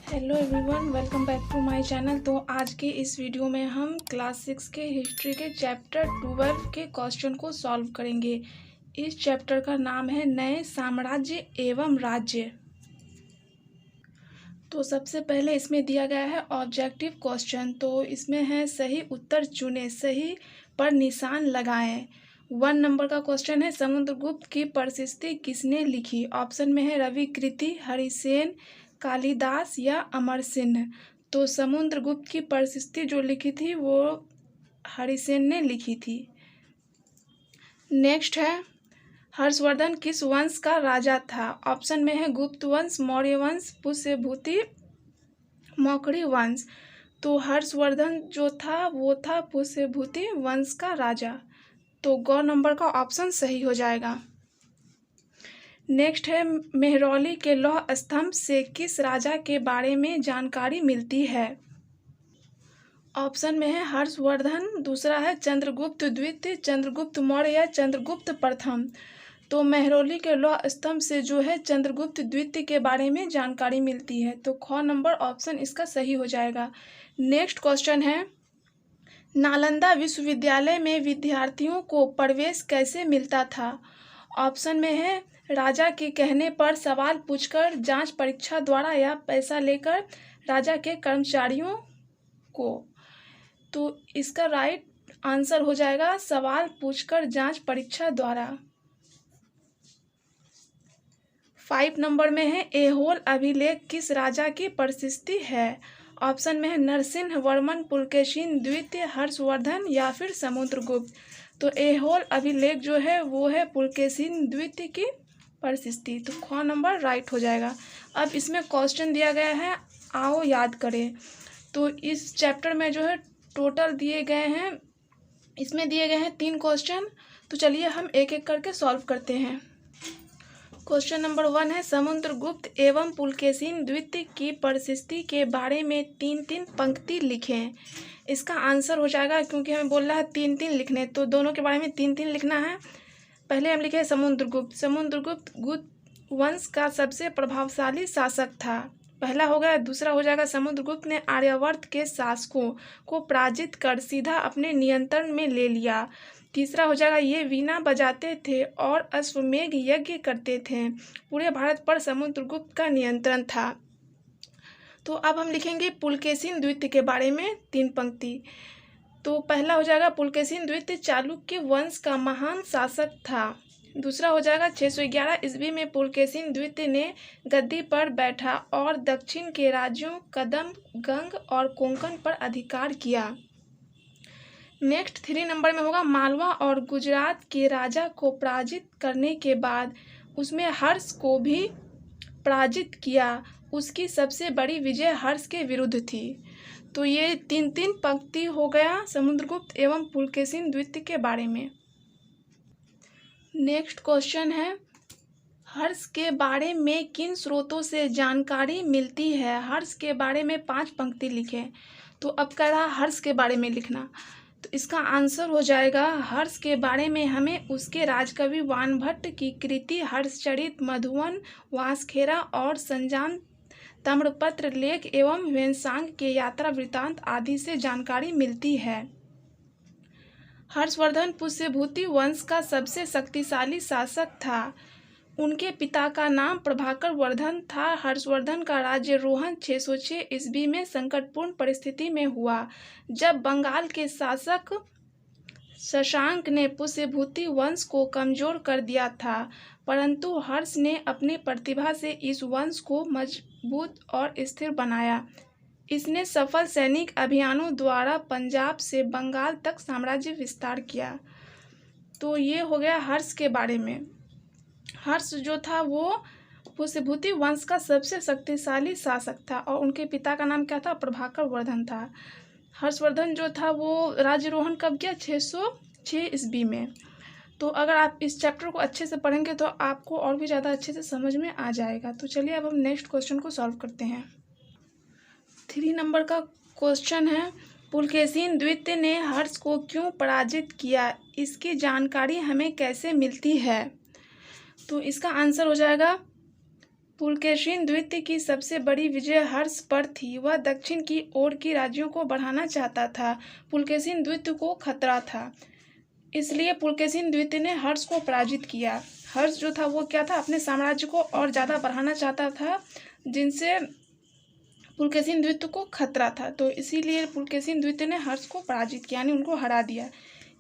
Hello everyone, welcome back to my channel. तो आज के इस वीडियो में हम क्लास 6 के हिस्ट्री के चैप्टर 12 के क्वेश्चन को सॉल्व करेंगे। इस चैप्टर का नाम है नए साम्राज्य एवं राज्य। तो सबसे पहले इसमें दिया गया है ऑब्जेक्टिव क्वेश्चन। तो इसमें है सही उत्तर चुनें, सही पर निशान लगाएं। 1 नंबर का क्वेश्चन है समुद्रगुप्त की प्रशस्ति किसने लिखी। ऑप्शन में है रवि कृति, हरिसेन, कालिदास या अमर सिंह। तो समुद्रगुप्त की प्रशस्ति जो लिखी थी वो हरिसेन ने लिखी थी। नेक्स्ट है हर्षवर्धन किस वंश का राजा था। ऑप्शन में है गुप्त वंश, मौर्य वंश, पुष्यभूति, मौखरी वंश। तो हर्षवर्धन जो था वो था पुष्यभूति वंश का राजा। तो ग नंबर का ऑप्शन सही हो जाएगा। नेक्स्ट है मेहरौली के लौह स्तंभ से किस राजा के बारे में जानकारी मिलती है। ऑप्शन में है हर्षवर्धन, दूसरा है चंद्रगुप्त द्वितीय, चंद्रगुप्त मौर्य या चंद्रगुप्त प्रथम। तो मेहरौली के लौह स्तंभ से जो है चंद्रगुप्त द्वितीय के बारे में जानकारी मिलती है। तो ख नंबर ऑप्शन इसका सही हो जाएगा। नेक्स्ट क्वेश्चन है नालंदा विश्वविद्यालय में विद्यार्थियों को प्रवेश कैसे मिलता था। ऑप्शन में है राजा के कहने पर, सवाल पूछकर, जांच परीक्षा द्वारा या पैसा लेकर राजा के कर्मचारियों को। तो इसका राइट आंसर हो जाएगा सवाल पूछकर, जांच परीक्षा द्वारा। 5 नंबर में है ऐहोल अभिलेख किस राजा की प्रशस्ति है। ऑप्शन में है नरसिंह वर्मन, पुलकेशिन द्वितीय, हर्षवर्धन या फिर समुद्रगुप्त। तो ऐहोल अभिलेख जो है वो है पुलकेशिन द्वितीय की प्रशस्ति। तो ख नंबर राइट हो जाएगा। अब इसमें क्वेश्चन दिया गया है, आओ याद करें। तो इस चैप्टर में जो है टोटल दिए गए हैं, इसमें दिए गए हैं 3 क्वेश्चन। तो चलिए हम एक एक करके सॉल्व करते हैं। क्वेश्चन नंबर 1 है समुद्रगुप्त एवं पुलकेशिन द्वितीय की प्रशस्ति के बारे में 3-3 पंक्ति लिखें। इसका आंसर हो जाएगा, क्योंकि हमें बोल रहा है 3-3 लिखने, तो दोनों के बारे में 3-3 लिखना है। पहले हम लिखे समुद्रगुप्त। समुद्रगुप्त गुप्त वंश का सबसे प्रभावशाली शासक था, पहला हो गया। दूसरा हो जाएगा समुद्रगुप्त ने आर्यावर्त के शासकों को पराजित कर सीधा अपने नियंत्रण में ले लिया। तीसरा हो जाएगा ये वीणा बजाते थे और अश्वमेध यज्ञ करते थे। पूरे भारत पर समुद्रगुप्त का नियंत्रण था। तो अब हम लिखेंगे पुलकेशिन द्वितीय के बारे में 3 पंक्ति। तो पहला हो जाएगा पुलकेशिन द्वितीय चालुक्य वंश का महान शासक था। दूसरा हो जाएगा 611 ईस्वी में पुलकेशिन द्वितीय ने गद्दी पर बैठा और दक्षिण के राज्यों कदम, गंग और कोंकण पर अधिकार किया। नेक्स्ट 3 नंबर में होगा मालवा और गुजरात के राजा को पराजित करने के बाद उसमें हर्ष को भी पराजित किया। उसकी सबसे बड़ी विजय हर्ष के विरुद्ध थी। तो ये 3-3 पंक्ति हो गया समुद्रगुप्त एवं पुलकेशिन द्वितीय के बारे में। नेक्स्ट क्वेश्चन है हर्ष के बारे में किन स्रोतों से जानकारी मिलती है। हर्ष के बारे में 5 पंक्ति लिखें। तो अब कह रहा हर्ष के बारे में लिखना, तो इसका आंसर हो जाएगा हर्ष के बारे में हमें उसके राजकवि वानभट्ट की कृति हर्षचरित, मधुवन, वासखेरा और संजान ताम्रपत्र लेख एवं वेनसांग के यात्रा वृत्तांत आदि से जानकारी मिलती है। हर्षवर्धन पुष्यभूति वंश का सबसे शक्तिशाली शासक था। उनके पिता का नाम प्रभाकर वर्धन था। हर्षवर्धन का राज्यारोहण 606 ईस्वी में संकटपूर्ण परिस्थिति में हुआ, जब बंगाल के शासक शशांक ने पुष्यभूति वंश को कमजोर कर दिया था। परंतु हर्ष ने अपनी प्रतिभा से इस वंश को मजबूत और स्थिर बनाया। इसने सफल सैनिक अभियानों द्वारा पंजाब से बंगाल तक साम्राज्य विस्तार किया। तो ये हो गया हर्ष के बारे में। हर्ष जो था वो पुष्यभूति वंश का सबसे शक्तिशाली शासक था और उनके पिता का नाम क्या था, प्रभाकर वर्धन था। हर्षवर्धन जो था वो राज्यारोहण कब किया, 606 ईस्वी में। तो अगर आप इस चैप्टर को अच्छे से पढ़ेंगे तो आपको और भी ज़्यादा अच्छे से समझ में आ जाएगा। तो चलिए अब हम नेक्स्ट क्वेश्चन को सॉल्व करते हैं। 3 नंबर का क्वेश्चन है पुलकेशिन द्वितीय ने हर्ष को क्यों पराजित किया, इसकी जानकारी हमें कैसे मिलती है। तो इसका आंसर हो जाएगा पुलकेशिन द्वितीय की सबसे बड़ी विजय हर्ष पर थी। वह दक्षिण की ओर की राज्यों को बढ़ाना चाहता था। पुलकेशिन द्वितीय को खतरा था, इसलिए पुलकेशिन द्वितीय ने हर्ष को पराजित किया। हर्ष जो था वो क्या था, अपने साम्राज्य को और ज़्यादा बढ़ाना चाहता था, जिनसे पुलकेशिन द्वितीय को खतरा था। तो इसीलिए पुलकेशिन द्वितीय ने हर्ष को पराजित किया, यानी उनको हरा दिया।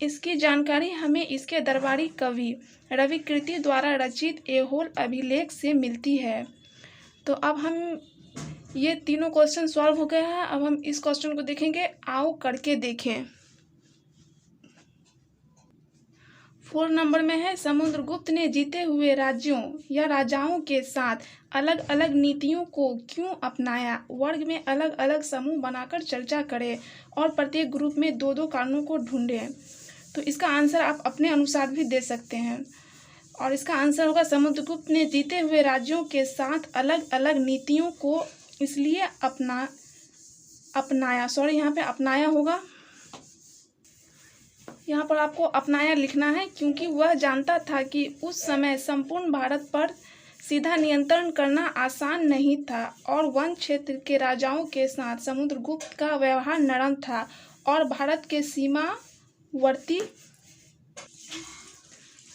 इसकी जानकारी हमें इसके दरबारी कवि रविकृति द्वारा रचित ऐहोल अभिलेख से मिलती है। तो अब हम ये तीनों क्वेश्चन सॉल्व हो गए हैं। अब हम इस क्वेश्चन को देखेंगे, आओ करके देखें। 4 नंबर में है, समुद्रगुप्त ने जीते हुए राज्यों या राजाओं के साथ अलग अलग नीतियों को क्यों अपनाया। वर्ग में अलग अलग समूह बनाकर चर्चा करें और प्रत्येक ग्रुप में 2-2 कारणों को ढूंढें। तो इसका आंसर आप अपने अनुसार भी दे सकते हैं, और इसका आंसर होगा समुद्रगुप्त ने जीते हुए राज्यों के साथ अलग अलग नीतियों को इसलिए यहाँ पे अपनाया होगा। यहाँ पर आपको अपनाया लिखना है, क्योंकि वह जानता था कि उस समय संपूर्ण भारत पर सीधा नियंत्रण करना आसान नहीं था और वन क्षेत्र के राजाओं के साथ समुद्रगुप्त का व्यवहार नरम था और भारत के सीमावर्ती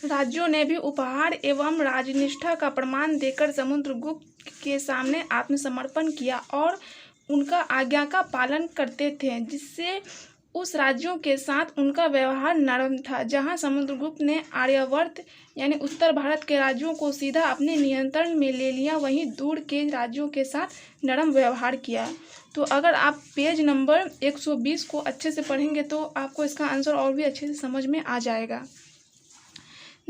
राज्यों ने भी उपहार एवं राजनिष्ठा का प्रमाण देकर समुद्रगुप्त के सामने आत्मसमर्पण किया और उनका आज्ञा का पालन करते थे, जिससे उस राज्यों के साथ उनका व्यवहार नरम था। जहां समुद्रगुप्त ने आर्यावर्त यानी उत्तर भारत के राज्यों को सीधा अपने नियंत्रण में ले लिया, वहीं दूर के राज्यों के साथ नरम व्यवहार किया। तो अगर आप पेज नंबर 120 को अच्छे से पढ़ेंगे तो आपको इसका आंसर और भी अच्छे से समझ में आ जाएगा।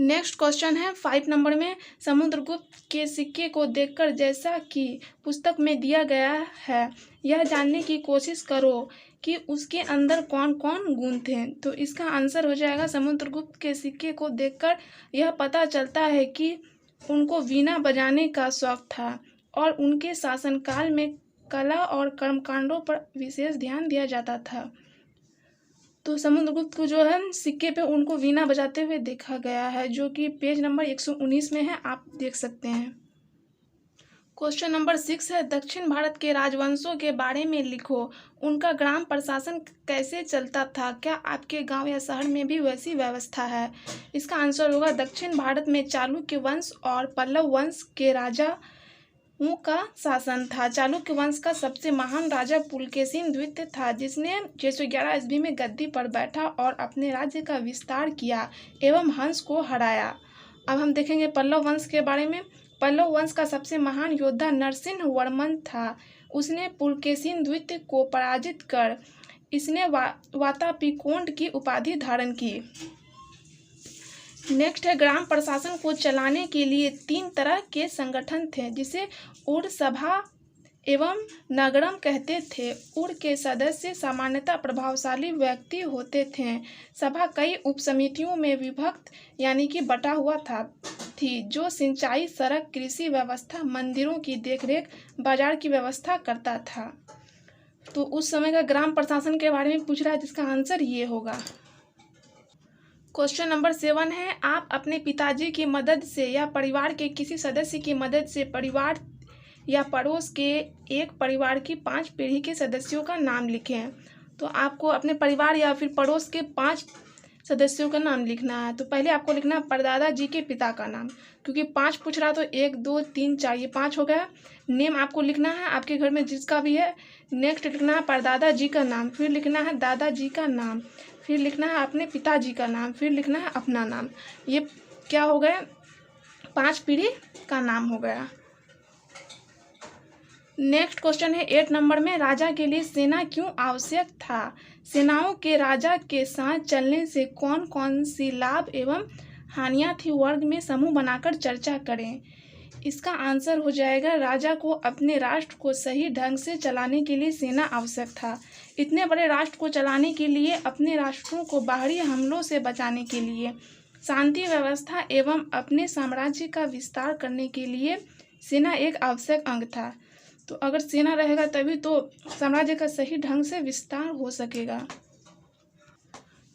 नेक्स्ट क्वेश्चन है 5 नंबर में, समुद्रगुप्त के सिक्के को देखकर जैसा कि पुस्तक में दिया गया है यह जानने की कोशिश करो कि उसके अंदर कौन कौन गुण थे। तो इसका आंसर हो जाएगा, समुद्रगुप्त के सिक्के को देखकर यह पता चलता है कि उनको वीणा बजाने का शौक था और उनके शासनकाल में कला और कर्मकांडों पर विशेष ध्यान दिया जाता था। तो समुद्रगुप्त को जो है सिक्के पे उनको वीणा बजाते हुए देखा गया है, जो कि पेज नंबर 119 में है, आप देख सकते हैं। क्वेश्चन नंबर 6 है, दक्षिण भारत के राजवंशों के बारे में लिखो। उनका ग्राम प्रशासन कैसे चलता था? क्या आपके गांव या शहर में भी वैसी व्यवस्था है? इसका आंसर होगा, दक्षिण भारत में चालुक्य वंश और पल्लव वंश के राजाओं का शासन था। चालुक्य वंश का सबसे महान राजा पुलकेशिन द्वितीय था, जिसने 611 ईस्वी में गद्दी पर बैठा और अपने राज्य का विस्तार किया एवं हंस को हराया। अब हम देखेंगे पल्लव वंश के बारे में। पल्लव वंश का सबसे महान योद्धा नरसिंह वर्मन था। उसने पुलकेशिन द्वितीय को पराजित कर इसने वातापिकोंड की उपाधि धारण की। नेक्स्ट है, ग्राम प्रशासन को चलाने के लिए 3 तरह के संगठन थे, जिसे उड़ सभा एवं नगरम कहते थे। उड़ के सदस्य सामान्यतः प्रभावशाली व्यक्ति होते थे। सभा कई उपसमितियों में विभक्त यानी कि बटा हुआ थी, जो सिंचाई, सड़क, कृषि व्यवस्था, मंदिरों की देखरेख, बाजार की व्यवस्था करता था। तो उस समय का ग्राम प्रशासन के बारे में पूछ रहा है, जिसका आंसर ये होगा। क्वेश्चन नंबर 7 है, आप अपने पिताजी की मदद से या परिवार के किसी सदस्य की मदद से परिवार या पड़ोस के एक परिवार की 5 पीढ़ी के सदस्यों का नाम लिखें। तो आपको अपने परिवार या फिर पड़ोस के 5 सदस्यों का नाम लिखना है। तो पहले आपको लिखना है परदादा जी के पिता का नाम, क्योंकि 5 पूछ रहा तो 1 2 3 4 ये 5 हो गया। नेम आपको लिखना है आपके घर में जिसका भी है। नेक्स्ट लिखना है परदादा जी का नाम, फिर लिखना है दादाजी का नाम, फिर लिखना है अपने पिताजी का नाम, फिर लिखना है अपना नाम। ये क्या हो गया, 5 पीढ़ी का नाम हो गया। नेक्स्ट क्वेश्चन है 8 नंबर में, राजा के लिए सेना क्यों आवश्यक था? सेनाओं के राजा के साथ चलने से कौन कौन सी लाभ एवं हानियां थी? वर्ग में समूह बनाकर चर्चा करें। इसका आंसर हो जाएगा, राजा को अपने राष्ट्र को सही ढंग से चलाने के लिए सेना आवश्यक था। इतने बड़े राष्ट्र को चलाने के लिए, अपने राष्ट्रों को बाहरी हमलों से बचाने के लिए, शांति व्यवस्था एवं अपने साम्राज्य का विस्तार करने के लिए सेना एक आवश्यक अंग था। तो अगर सेना रहेगा तभी तो साम्राज्य का सही ढंग से विस्तार हो सकेगा।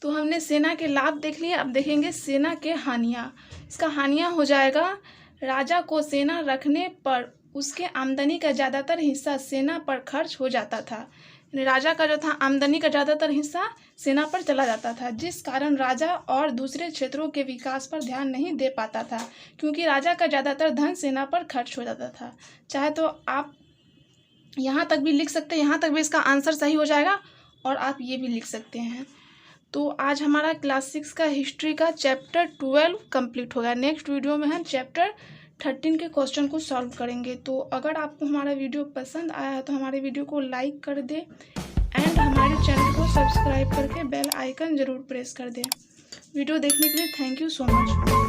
तो हमने सेना के लाभ देख लिए, अब देखेंगे सेना के हानियाँ। इसका हानियाँ हो जाएगा, राजा को सेना रखने पर उसके आमदनी का ज़्यादातर हिस्सा सेना पर खर्च हो जाता था। राजा का जो था आमदनी का ज़्यादातर हिस्सा सेना पर चला जाता था, जिस कारण राजा और दूसरे क्षेत्रों के विकास पर ध्यान नहीं दे पाता था, क्योंकि राजा का ज़्यादातर धन सेना पर खर्च हो जाता था। चाहे तो आप यहाँ तक भी लिख सकते हैं, यहाँ तक भी इसका आंसर सही हो जाएगा, और आप ये भी लिख सकते हैं। तो आज हमारा क्लास 6 का हिस्ट्री का चैप्टर 12 कंप्लीट हो गया। नेक्स्ट वीडियो में हम चैप्टर 13 के क्वेश्चन को सॉल्व करेंगे। तो अगर आपको हमारा वीडियो पसंद आया है तो हमारे वीडियो को लाइक कर दें एंड हमारे चैनल को सब्सक्राइब करके बेल आइकन ज़रूर प्रेस कर दें। वीडियो देखने के लिए थैंक यू सो मच।